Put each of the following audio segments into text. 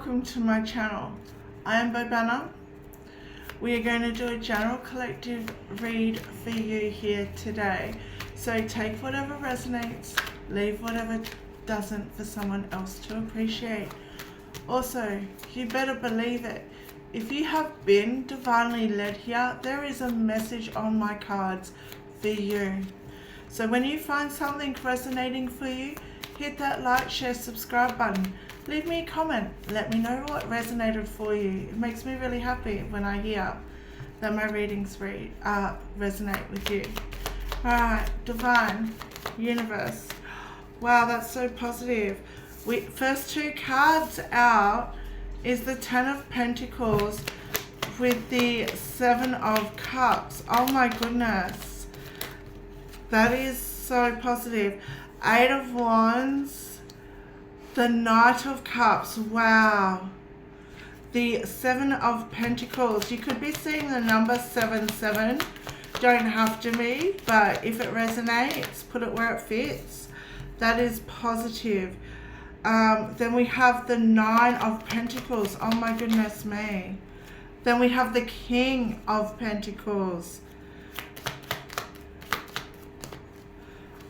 welcome to my channel. I am Bobana. We are going to do a general collective read for you here today. So take whatever resonates, leave whatever doesn't for someone else to appreciate. Also, you better believe it. If you have been divinely led here, there is a message on my cards for you. So when you find something resonating for you, hit that like, share, subscribe button. Leave me a comment. Let me know what resonated for you. It makes me really happy when I hear that my readings resonate with you. Alright, Divine, Universe. Wow, that's so positive. First two cards out is the Ten of Pentacles with the Seven of Cups. Oh my goodness. That is so positive. Eight of Wands, the Knight of Cups. Wow. The Seven of Pentacles. You could be seeing the number 77. Don't have to be, but if it resonates, put it where it fits. That is positive. Then we have the Nine of Pentacles. Oh my goodness me. Then we have the King of Pentacles.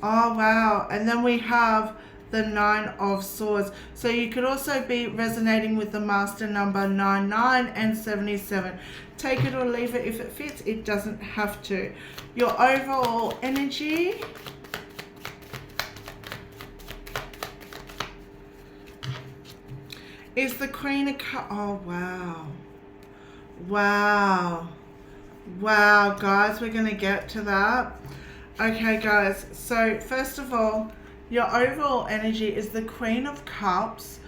Oh wow. And then we have the Nine of Swords. So you could also be resonating with the master number 99 and 77. Take it or leave it if it fits. It doesn't have to. Your overall energy is the Queen of Cups. Oh wow. Wow. Wow, guys, we're going to get to that. Okay, guys, so first of all, your overall energy is the Queen of Cups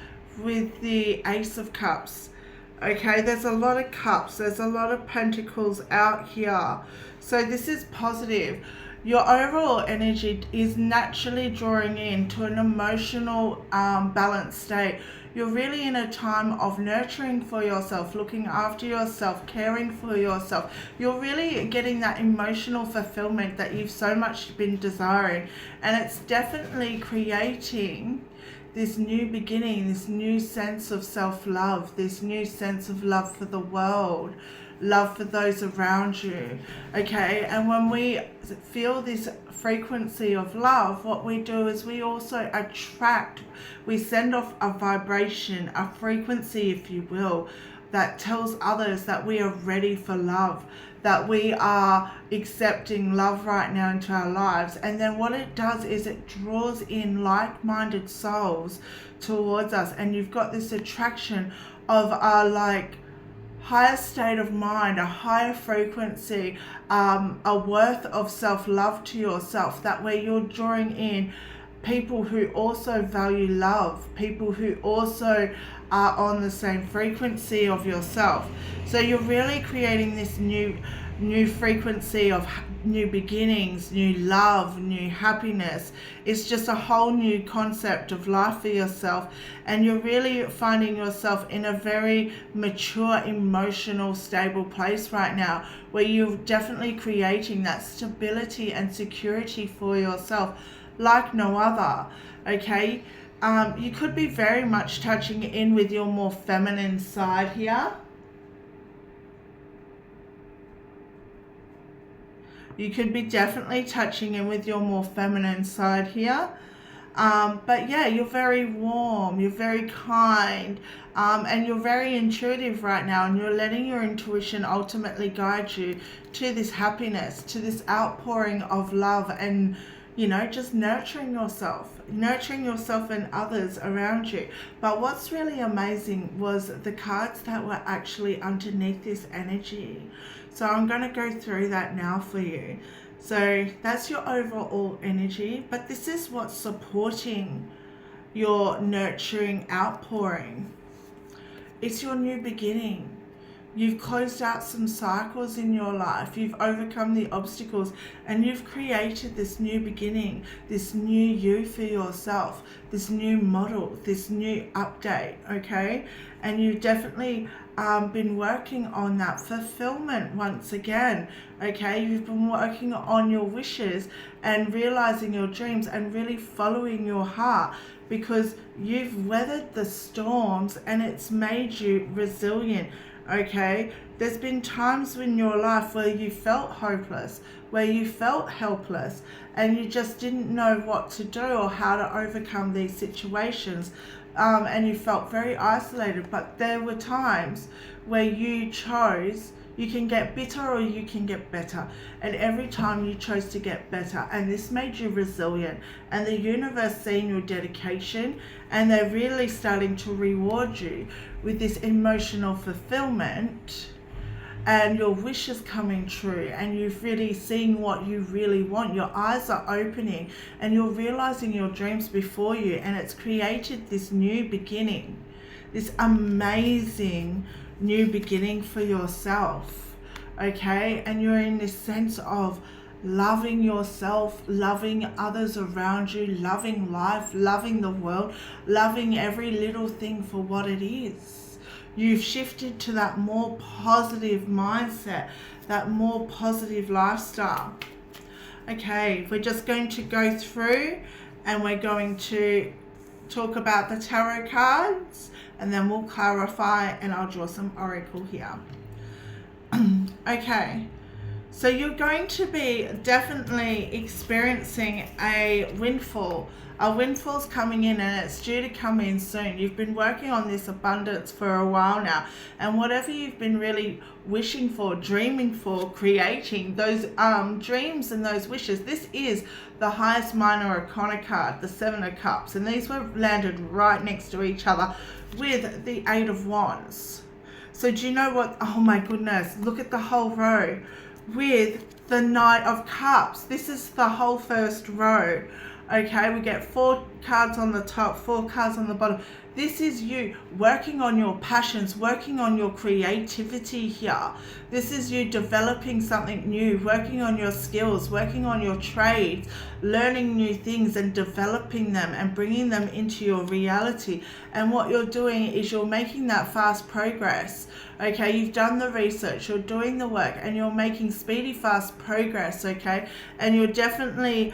with the Ace of Cups. Okay, there's a lot of cups, there's a lot of pentacles out here. So this is positive. Your overall energy is naturally drawing into an emotional balanced state. You're really in a time of nurturing for yourself, looking after yourself, caring for yourself. You're really getting that emotional fulfillment that you've so much been desiring. And it's definitely creating this new beginning, this new sense of self-love, this new sense of love for the world, love for those around you. Okay, and when we feel this frequency of love, what we do is we also attract, we send off a vibration, a frequency, if you will, that tells others that we are ready for love, that we are accepting love right now into our lives. And then what it does is it draws in like-minded souls towards us, and you've got this attraction of a higher state of mind, a higher frequency, a worth of self-love to yourself, that way you're drawing in people who also value love, people who also are on the same frequency of yourself. So you're really creating this new frequency of new beginnings, new love, new happiness. It's just a whole new concept of life for yourself, and you're really finding yourself in a very mature, emotional, stable place right now, where you're definitely creating that stability and security for yourself like no other. Okay, you could be very much touching in with your more feminine side here. You could be definitely touching in with your more feminine side here. But yeah, you're very warm, you're very kind, and you're very intuitive right now, and you're letting your intuition ultimately guide you to this happiness, to this outpouring of love, and just nurturing yourself and others around you. But what's really amazing was the cards that were actually underneath this energy. So I'm going to go through that now for you. So that's your overall energy, but this is what's supporting your nurturing outpouring. It's your new beginning. You've closed out some cycles in your life. You've overcome the obstacles and you've created this new beginning, this new you for yourself, this new model, this new update, okay? And you've definitely been working on that fulfillment once again, okay? You've been working on your wishes and realizing your dreams and really following your heart, because you've weathered the storms and it's made you resilient. Okay, there's been times in your life where you felt hopeless, where you felt helpless, and you just didn't know what to do or how to overcome these situations, and you felt very isolated. But there were times where you chose, you can get bitter or you can get better, and every time you chose to get better, and this made you resilient, and the universe seeing your dedication, and they're really starting to reward you with this emotional fulfillment and your wishes coming true, and you've really seen what you really want. Your eyes are opening and you're realizing your dreams before you, and it's created this new beginning, this amazing new beginning for yourself, okay? And you're in this sense of loving yourself, loving others around you, loving life, loving the world, loving every little thing for what it is. You've shifted to that more positive mindset, that more positive lifestyle. Okay, we're just going to go through and we're going to talk about the tarot cards, and then we'll clarify and I'll draw some oracle here. Okay, so you're going to be definitely experiencing a windfall. A windfall's coming in and it's due to come in soon. You've been working on this abundance for a while now, and whatever you've been really wishing for, dreaming for, creating those dreams and those wishes, this is the highest minor arcana card, the Seven of Cups, and these were landed right next to each other with the Eight of Wands. So do you know what? Oh my goodness, look at the whole row with the Knight of Cups. This is the whole first row. Okay, we get 4 cards on the top, 4 cards on the bottom. This is you working on your passions, working on your creativity here. This is you developing something new, working on your skills, working on your trades, learning new things and developing them and bringing them into your reality. And what you're doing is you're making that fast progress. Okay, you've done the research, you're doing the work, and you're making speedy, fast progress, okay? And you're definitely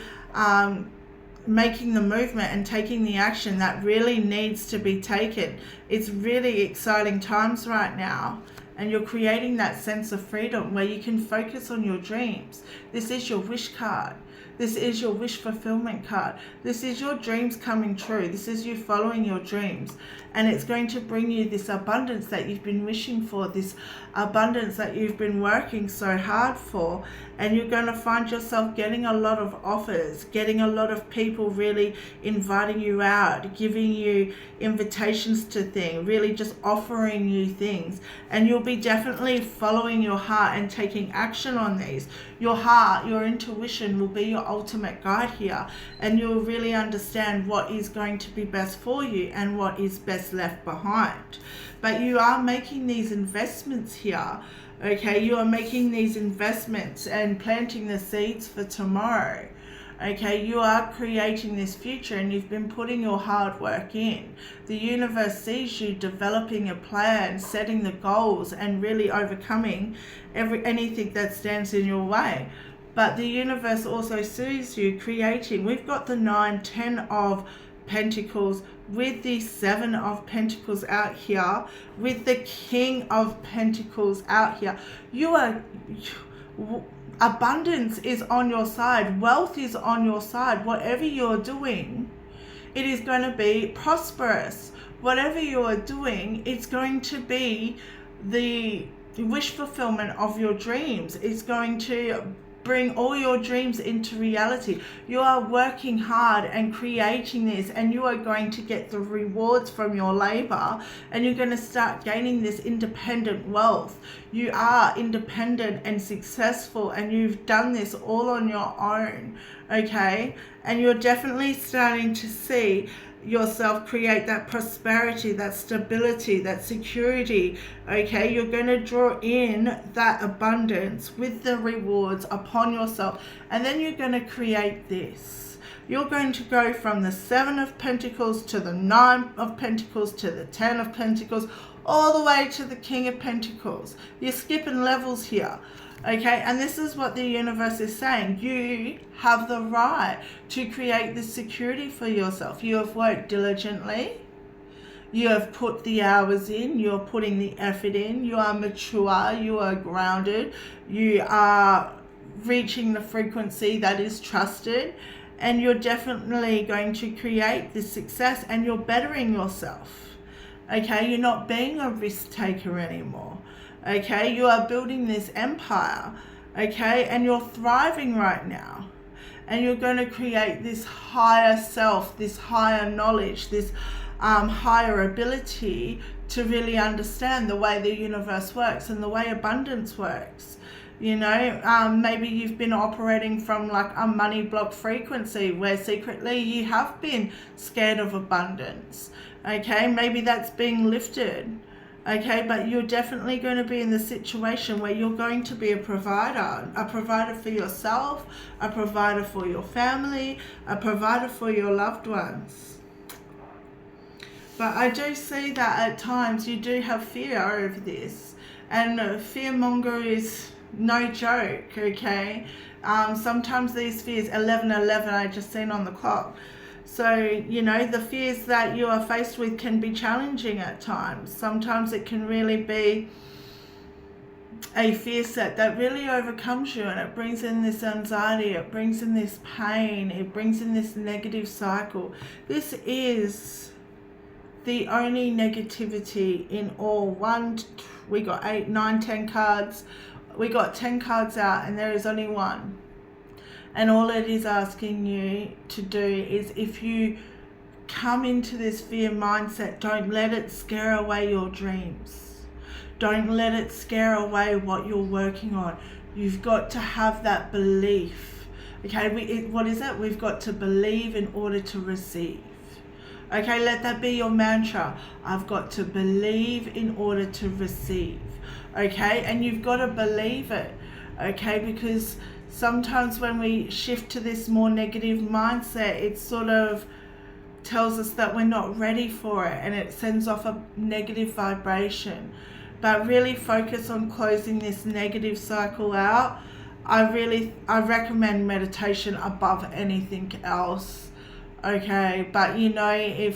making the movement and taking the action that really needs to be taken. It's really exciting times right now, and you're creating that sense of freedom where you can focus on your dreams. This is your wish card. This is your wish fulfillment card. This is your dreams coming true. This is you following your dreams. And it's going to bring you this abundance that you've been wishing for, this abundance that you've been working so hard for. And you're going to find yourself getting a lot of offers, getting a lot of people really inviting you out, giving you invitations to things, really just offering you things. And you'll be definitely following your heart and taking action on these. Your heart, your intuition will be your ultimate guide here, and you'll really understand what is going to be best for you and what is best left behind. But you are making these investments here, okay? You are making these investments and planting the seeds for tomorrow. Okay, you are creating this future, and you've been putting your hard work in. The universe sees you developing a plan, setting the goals, and really overcoming anything that stands in your way. But the universe also sees you creating. We've got the 9, 10 of Pentacles with the 7 of Pentacles out here, with the King of Pentacles out here. Abundance is on your side. Wealth is on your side. Whatever you're doing, it is going to be prosperous. Whatever you are doing, it's going to be the wish fulfillment of your dreams. It's going to bring all your dreams into reality. You are working hard and creating this, and you are going to get the rewards from your labor, and you're going to start gaining this independent wealth. You are independent and successful, and you've done this all on your own, okay? And you're definitely starting to see yourself create that prosperity, that stability, that security. Okay, you're going to draw in that abundance with the rewards upon yourself, and then you're going to create this. You're going to go from the 7 of Pentacles to the 9 of Pentacles to the 10 of Pentacles, all the way to the King of Pentacles. You're skipping levels here. Okay, and this is what the universe is saying. You have the right to create this security for yourself. You have worked diligently. You have put the hours in. You're putting the effort in. You are mature. You are grounded. You are reaching the frequency that is trusted. And you're definitely going to create this success, and you're bettering yourself. Okay, you're not being a risk taker anymore. Okay, you are building this empire, okay, and you're thriving right now. And you're going to create this higher self, this higher knowledge, this higher ability to really understand the way the universe works and the way abundance works. You know, maybe you've been operating from like a money block frequency where secretly you have been scared of abundance. Okay, maybe that's being lifted. Okay, but you're definitely going to be in the situation where you're going to be a provider for yourself, a provider for your family, a provider for your loved ones. But I do see that at times you do have fear over this, and fearmonger is no joke, okay? Sometimes these fears, 11:11 I just seen on the clock. So, you know, the fears that you are faced with can be challenging at times. Sometimes it can really be a fear set that really overcomes you, and it brings in this anxiety, it brings in this pain, it brings in this negative cycle. This is the only negativity in all. We got 8, 9, 10 cards. We got 10 cards out, and there is only one. And all it is asking you to do is, if you come into this fear mindset, don't let it scare away your dreams. Don't let it scare away what you're working on. You've got to have that belief. Okay, what is it? We've got to believe in order to receive. Okay, let that be your mantra. I've got to believe in order to receive. Okay, and you've got to believe it. Okay, because sometimes when we shift to this more negative mindset, it sort of tells us that we're not ready for it, and it sends off a negative vibration. But really focus on closing this negative cycle out. I recommend meditation above anything else. Okay, but you know,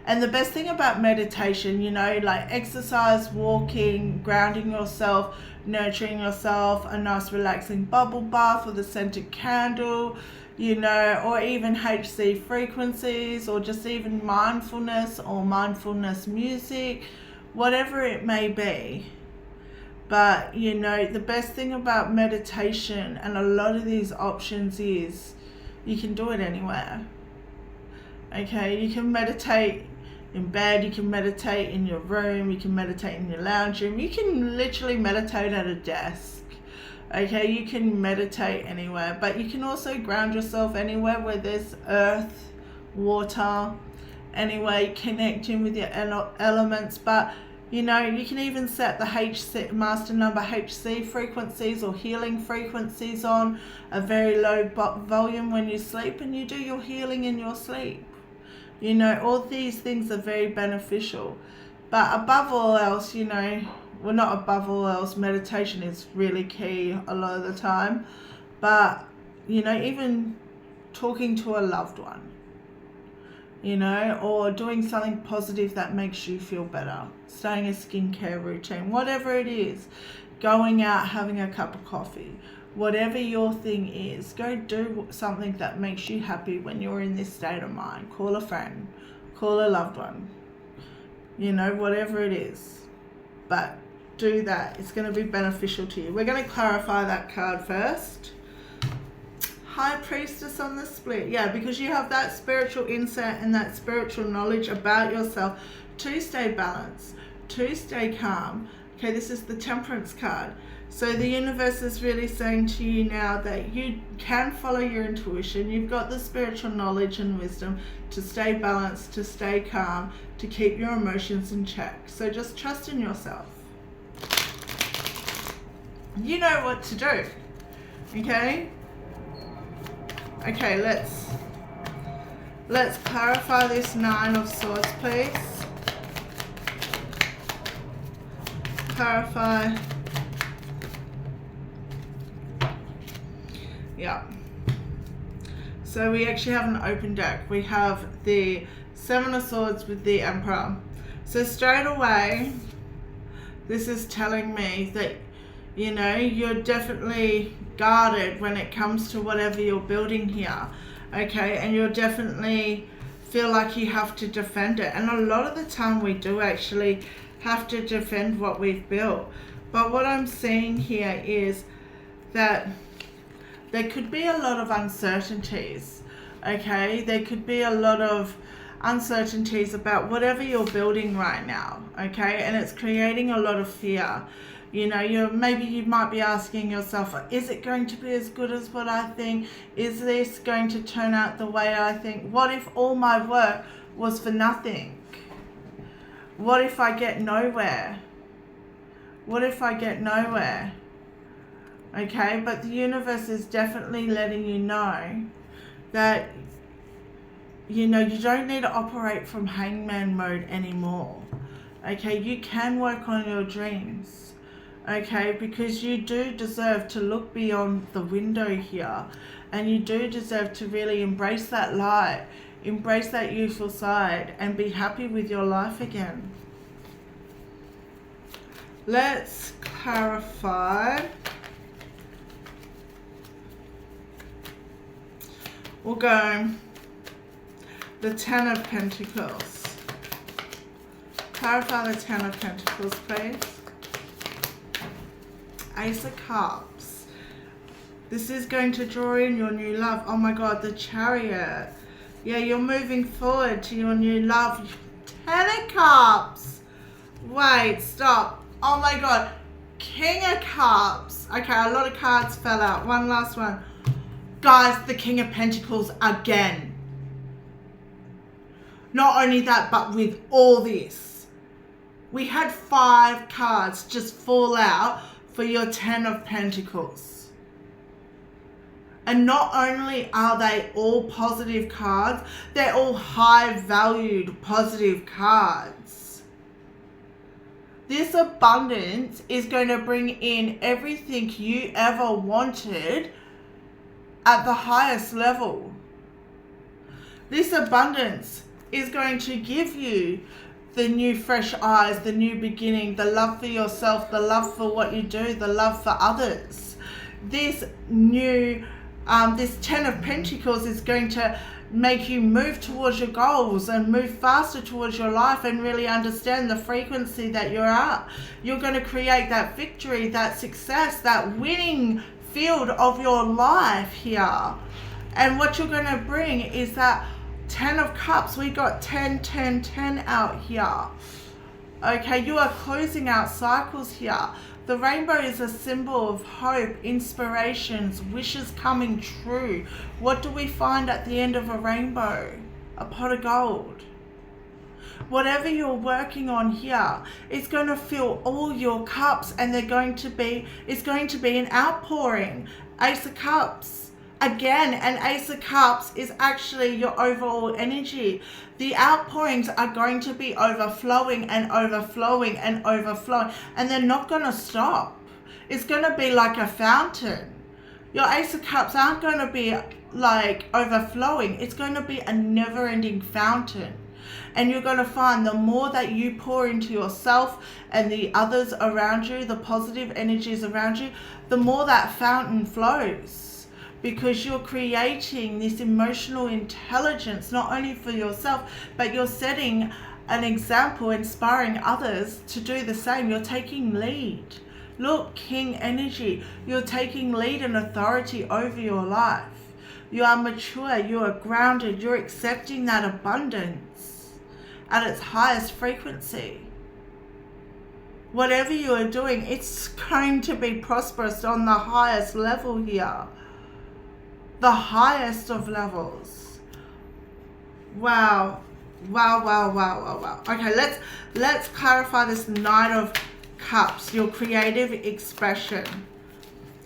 and the best thing about meditation, you know, like exercise, walking, grounding yourself, nurturing yourself, a nice relaxing bubble bath with a scented candle, you know, or even HC frequencies, or just even mindfulness or mindfulness music, whatever it may be. But you know, the best thing about meditation and a lot of these options is you can do it anywhere. Okay, you can meditate in bed, you can meditate in your room, you can meditate in your lounge room, you can literally meditate at a desk. Okay, you can meditate anywhere, but you can also ground yourself anywhere where there's earth, water, anyway, connecting with your elements. But you know, you can even set the HC, master number HC frequencies or healing frequencies on a very low volume when you sleep, and you do your healing in your sleep. You know, all these things are very beneficial. But above all else, you know, well, not above all else, meditation is really key a lot of the time. But, you know, even talking to a loved one, you know, or doing something positive that makes you feel better, starting a skincare routine, whatever it is, going out, having a cup of coffee, whatever your thing is, go do something that makes you happy when you're in this state of mind. Call a friend, call a loved one, you know, whatever it is. But do that. It's going to be beneficial to you. We're going to clarify that card first. High Priestess on the split. Yeah, because you have that spiritual insight and that spiritual knowledge about yourself to stay balanced, to stay calm. Okay, this is the Temperance card. So the universe is really saying to you now that you can follow your intuition. You've got the spiritual knowledge and wisdom to stay balanced, to stay calm, to keep your emotions in check. So just trust in yourself. You know what to do. Okay? Okay, let's clarify this Nine of Swords, please. Clarify. Yeah. So we actually have an open deck. We have the Seven of Swords with the Emperor. So straight away, this is telling me that, you know, you're definitely guarded when it comes to whatever you're building here. Okay, and you'll definitely feel like you have to defend it. And a lot of the time we do actually have to defend what we've built. But what I'm seeing here is that there could be a lot of uncertainties. Okay, there could be a lot of uncertainties about whatever you're building right now. Okay, and it's creating a lot of fear. You know, maybe you might be asking yourself, is it going to be as good as what I think? Is this going to turn out the way I think? What if all my work was for nothing? What if I get nowhere? What if I get nowhere? Okay, but the universe is definitely letting you know that, you know, you don't need to operate from hangman mode anymore. Okay, you can work on your dreams. Okay, because you do deserve to look beyond the window here, and you do deserve to really embrace that light, embrace that youthful side, and be happy with your life again. Let's clarify. We'll go the Ten of Pentacles. Clarify the Ten of Pentacles, please. Ace of Cups. This is going to draw in your new love. Oh my God, the Chariot. Yeah, you're moving forward to your new love. Ten of Cups. Wait, stop. Oh my God. King of Cups. Okay, a lot of cards fell out. One last one. Guys, the King of Pentacles again. Not only that, but with all this, we had 5 cards just fall out for your Ten of Pentacles. And not only are they all positive cards, they're all high valued positive cards. This abundance is going to bring in everything you ever wanted at the highest level. This abundance is going to give you the new fresh eyes, the new beginning, the love for yourself, the love for what you do, the love for others. This new, this Ten of Pentacles is going to make you move towards your goals and move faster towards your life and really understand the frequency that you're at. You're going to create that victory, that success, that winning field of your life here. And what you're going to bring is that Ten of Cups. We got 10, 10, 10 out here. Okay, you are closing out cycles here. The rainbow is a symbol of hope, inspirations, wishes coming true. What do we find at the end of a rainbow? A pot of gold. Whatever you're working on here, it's going to fill all your cups, and it's going to be an outpouring. Ace of Cups. Again, an Ace of Cups is actually your overall energy. The outpourings are going to be overflowing and overflowing and overflowing, and they're not going to stop. It's going to be like a fountain. Your Ace of Cups aren't going to be like overflowing. It's going to be a never-ending fountain. And you're going to find the more that you pour into yourself and the others around you, the positive energies around you, the more that fountain flows. Because you're creating this emotional intelligence, not only for yourself, but you're setting an example, inspiring others to do the same. You're taking lead. Look, King energy. You're taking lead and authority over your life. You are mature. You are grounded. You're accepting that abundance at its highest frequency. whatever you are doing, it's going to be prosperous on the highest level here. The highest of levels. Wow. Wow, wow, wow, wow, wow. Okay, let's clarify this Knight of Cups, your creative expression.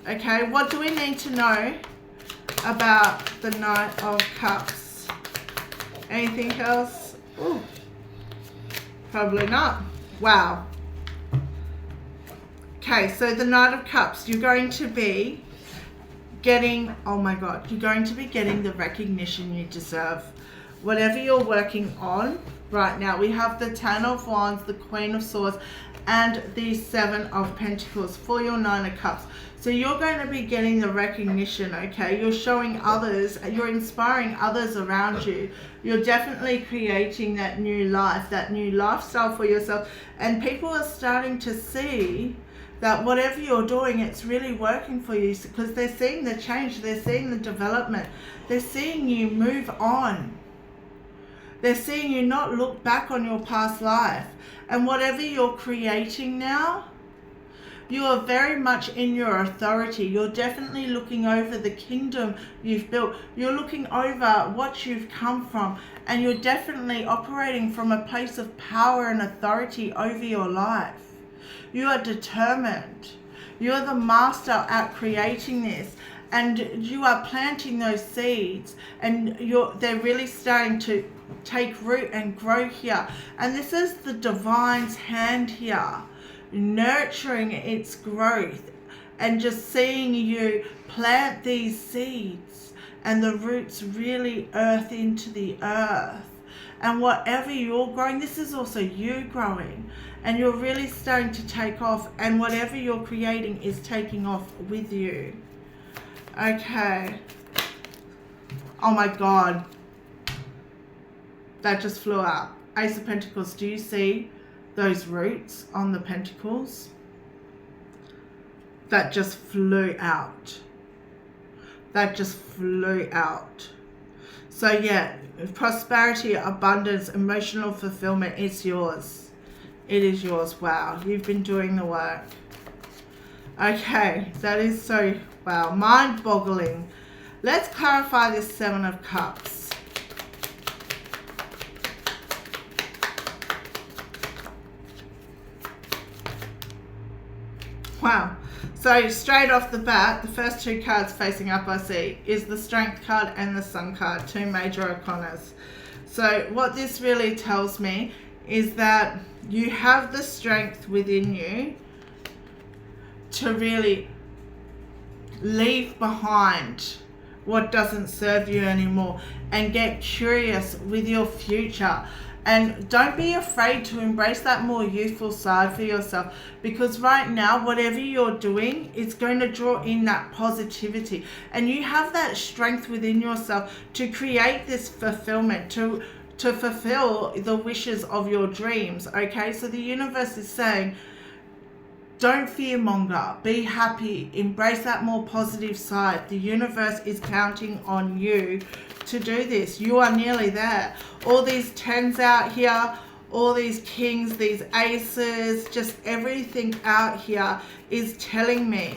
Okay, what do we need to know about the Knight of Cups? Anything else? Ooh, probably not. Wow. Okay, so the Knight of Cups, you're going to be getting, oh my God, you're going to be getting the recognition you deserve. Whatever you're working on right now, we have the Ten of Wands, the Queen of Swords, and the Seven of Pentacles for your Nine of Cups. So you're going to be getting the recognition, okay? You're showing others, you're inspiring others around you. You're definitely creating that new life, that new lifestyle for yourself. And people are starting to see that whatever you're doing, it's really working for you, because they're seeing the change, they're seeing the development, they're seeing you move on. They're seeing you not look back on your past life. And whatever you're creating now, you are very much in your authority. You're definitely looking over the kingdom you've built. You're looking over what you've come from. And you're definitely operating from a place of power and authority over your life. You are determined. You're the master at creating this. And you are planting those seeds. And they're really starting to take root and grow here. And this is the divine's hand here, nurturing its growth and just seeing you plant these seeds and the roots really earth into the earth. And whatever you're growing, this is also you growing, and you're really starting to take off, and whatever you're creating is taking off with you. Okay. Oh my God. That just flew out. Ace of Pentacles. Do you see those roots on the pentacles? That just flew out. That just flew out. So yeah, prosperity, abundance, emotional fulfillment, it's yours. It is yours. Wow, you've been doing the work. Okay, that is so, wow, mind-boggling. Let's clarify this Seven of Cups. Wow. So straight off the bat, the first two cards facing up I see is the Strength card and the Sun card, two major arcanas. So what this really tells me is that you have the strength within you to really leave behind what doesn't serve you anymore and get curious with your future. And don't be afraid to embrace that more youthful side for yourself, because right now, whatever you're doing, it's going to draw in that positivity. And you have that strength within yourself to create this fulfillment, to fulfill the wishes of your dreams, okay? So the universe is saying, don't fearmonger, be happy, embrace that more positive side. The universe is counting on you to do this. You are nearly there. All these tens out here, all these kings, these aces, just everything out here is telling me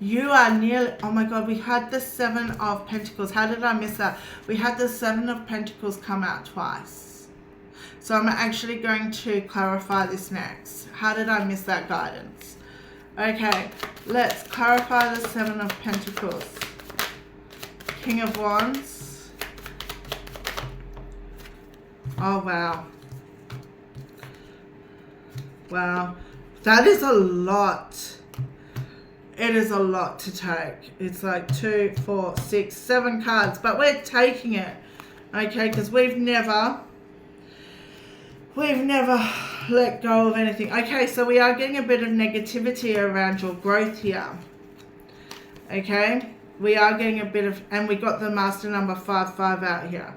you are nearly, oh my God, we had the Seven of Pentacles. How did I miss that? We had the Seven of Pentacles come out twice. So I'm actually going to clarify this next. How did I miss that guidance? Okay, let's clarify the Seven of Pentacles. King of Wands. Oh, wow. Wow. That is a lot. It is a lot to take. It's like 2, 4, 6, 7 cards. But we're taking it. Okay, because we've never let go of anything. Okay, so we are getting a bit of negativity around your growth here. Okay, we are getting a bit of, and we got the master number 5 out here.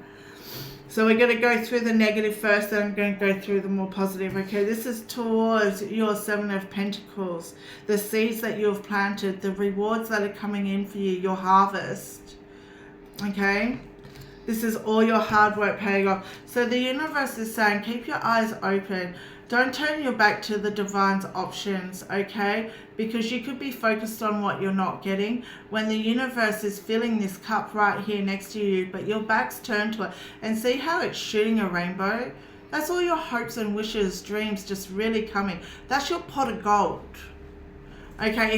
So we're going to go through the negative first, then I'm going to go through the more positive. Okay, this is towards your Seven of Pentacles. The seeds that you've planted, the rewards that are coming in for you, your harvest. Okay, this is all your hard work paying off. So the universe is saying, keep your eyes open don't turn your back to the divine's options, okay? Because you could be focused on what you're not getting when the universe is filling this cup right here next to you, but your back's turned to it. And see how it's shooting a rainbow? That's all your hopes and wishes, dreams just really coming. That's your pot of gold. Okay,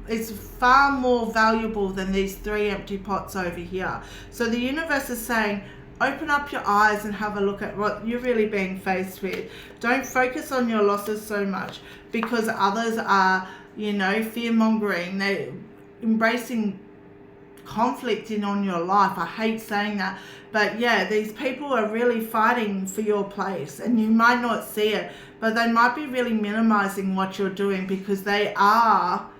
it's far more valuable than these 3 empty pots over here. So the universe is saying, open up your eyes and have a look at what you're really being faced with. Don't focus on your losses so much, because others are, you know, fear-mongering. They're embracing conflict on your life. I hate saying that, but yeah, these people are really fighting for your place, and you might not see it, but they might be really minimizing what you're doing because they are,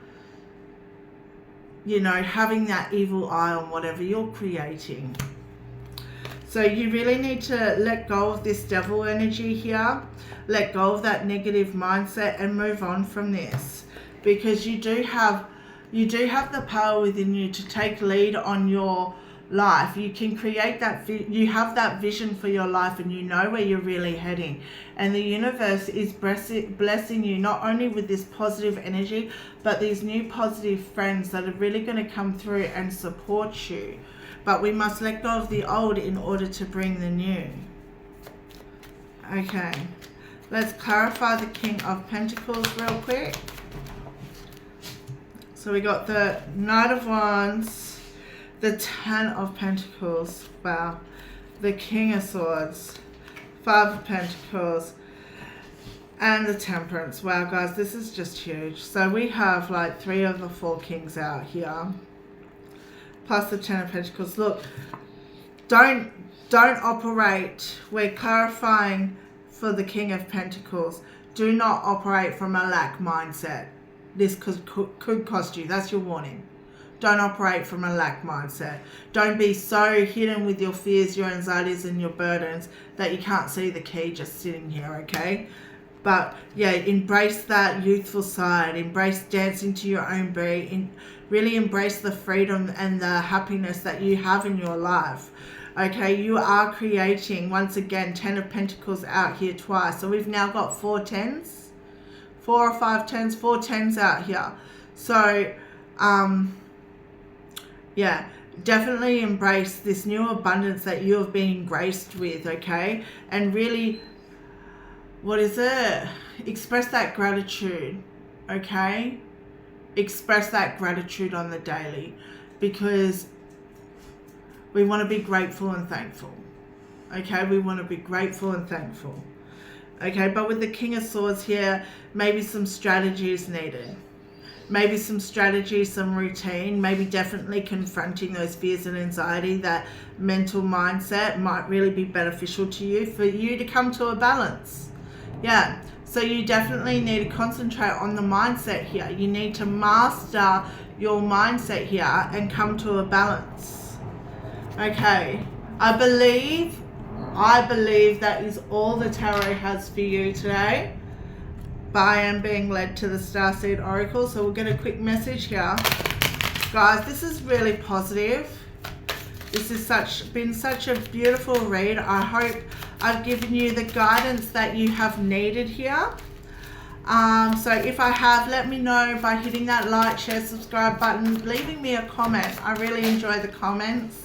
you know, having that evil eye on whatever you're creating. So you really need to let go of this devil energy here, let go of that negative mindset and move on from this, because you do have the power within you to take lead on your life. You can create that, you have that vision for your life, and you know where you're really heading. And the universe is blessing you not only with this positive energy, but these new positive friends that are really going to come through and support you. But we must let go of the old in order to bring the new. Okay, let's clarify the King of Pentacles real quick. So we got the Knight of Wands, the 10 of Pentacles, wow, the King of Swords, 5 of Pentacles, and the Temperance. Wow, guys, this is just huge. So we have like 3 of the 4 kings out here, plus the 10 of Pentacles. Look, don't operate, we're clarifying for the King of Pentacles, do not operate from a lack mindset. This could cost you. That's your warning. Don't operate from a lack mindset. Don't be so hidden with your fears, your anxieties, and your burdens that you can't see the key just sitting here, okay? But yeah, embrace that youthful side. Embrace dancing to your own beat. Really embrace the freedom and the happiness that you have in your life. Okay, you are creating, once again, 10 of Pentacles out here twice. So we've now got 4 10s. 4 or 5 10s, 4 10s out here. So, yeah, definitely embrace this new abundance that you have been graced with, okay? And really, what is it? Express that gratitude, okay? Express that gratitude on the daily, because we want to be grateful and thankful, okay? We want to be grateful and thankful. Okay, but with the King of Swords here, maybe some strategy is needed. Maybe some strategy, some routine, maybe definitely confronting those fears and anxiety. That mental mindset might really be beneficial to you for you to come to a balance. Yeah, so you definitely need to concentrate on the mindset here. You need to master your mindset here and come to a balance. Okay, I believe that is all the tarot has for you today. But I am being led to the Starseed Oracle, so we'll get a quick message here. Guys, this is really positive. This has been such a beautiful read. I hope I've given you the guidance that you have needed here. So if I have, let me know by hitting that like, share, subscribe button, leaving me a comment. I really enjoy the comments.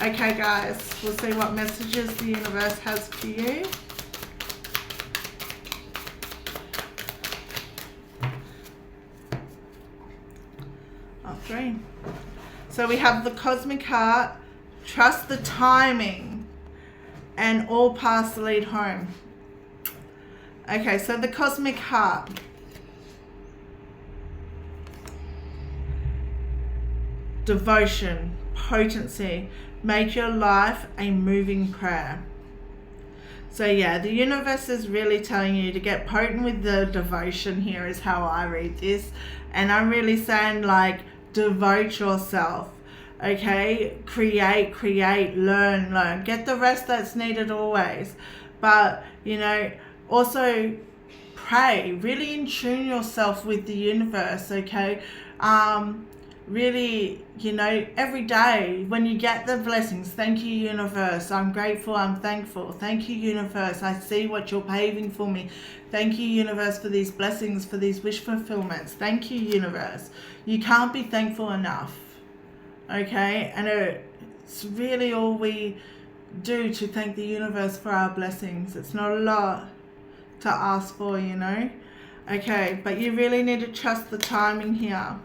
Okay, guys, we'll see what messages the universe has for you. Oh, 3. So we have the Cosmic Heart, trust the timing, and all paths lead home. Okay, so the Cosmic Heart. Devotion, potency. Make your life a moving prayer. So yeah, the universe is really telling you to get potent with the devotion here is how I read this. And I'm really saying, like, devote yourself. Okay, create, learn. Get the rest that's needed always. But, you know, also pray. Really in tune yourself with the universe, okay? really, every day when you get the blessings, thank you, universe. I'm grateful, I'm thankful. Thank you, universe. I see what you're paving for me. Thank you, universe, for these blessings, for these wish fulfillments. Thank you, universe. You can't be thankful enough. Okay? And it's really all we do to thank the universe for our blessings. It's not a lot to ask for, Okay, but you really need to trust the timing here.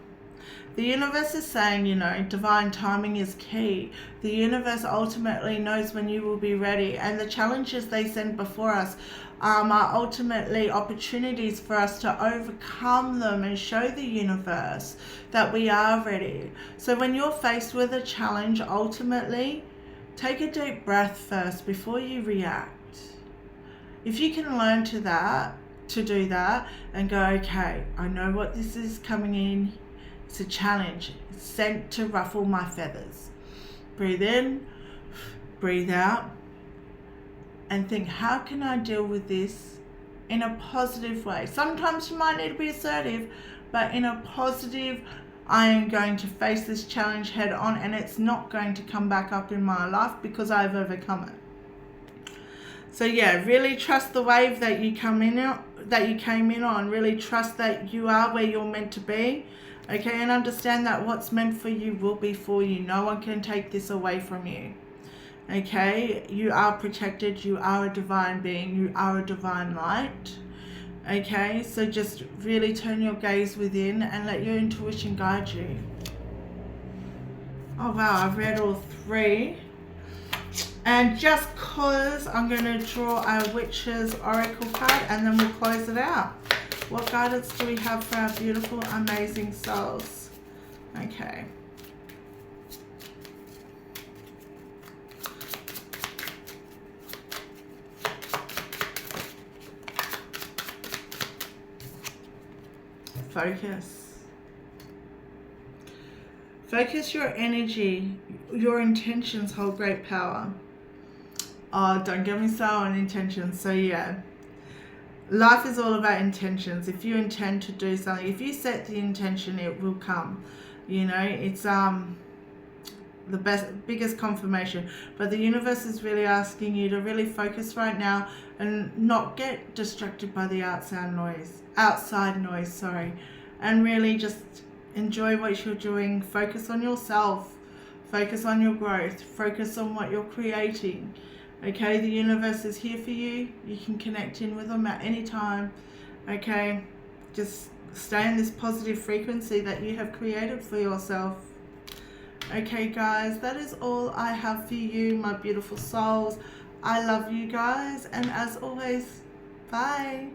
The universe is saying, divine timing is key. The universe ultimately knows when you will be ready, and the challenges they send before us are ultimately opportunities for us to overcome them and show the universe that we are ready. So when you're faced with a challenge, ultimately, take a deep breath first before you react. If you can learn to do that and go, okay, I know what this is coming in. It's a challenge. It's sent to ruffle my feathers. Breathe in, breathe out, and think, how can I deal with this in a positive way? Sometimes you might need to be assertive, but in a positive, I am going to face this challenge head on, and it's not going to come back up in my life because I've overcome it. So yeah, really trust the wave that you came in on. Really trust that you are where you're meant to be. Okay, and understand that what's meant for you will be for you. No one can take this away from you. Okay, you are protected. You are a divine being. You are a divine light. Okay, so just really turn your gaze within and let your intuition guide you. Oh wow, I've read all three. And just cause, I'm going to draw a Witch's Oracle card and then we'll close it out. What guidance do we have for our beautiful, amazing souls? Okay. Focus. Focus your energy. Your intentions hold great power. Oh, don't get me started on intentions. So yeah. Life is all about intentions. If you intend to do something, if you set the intention, it will come. It's the biggest confirmation. But the universe is really asking you to really focus right now and not get distracted by the outside noise, and really just enjoy what you're doing. Focus on yourself. Focus on your growth. Focus on what you're creating. Okay, the universe is here for you. You can connect in with them at any time. Okay, just stay in this positive frequency that you have created for yourself. Okay, guys, that is all I have for you, my beautiful souls. I love you guys, and as always, bye.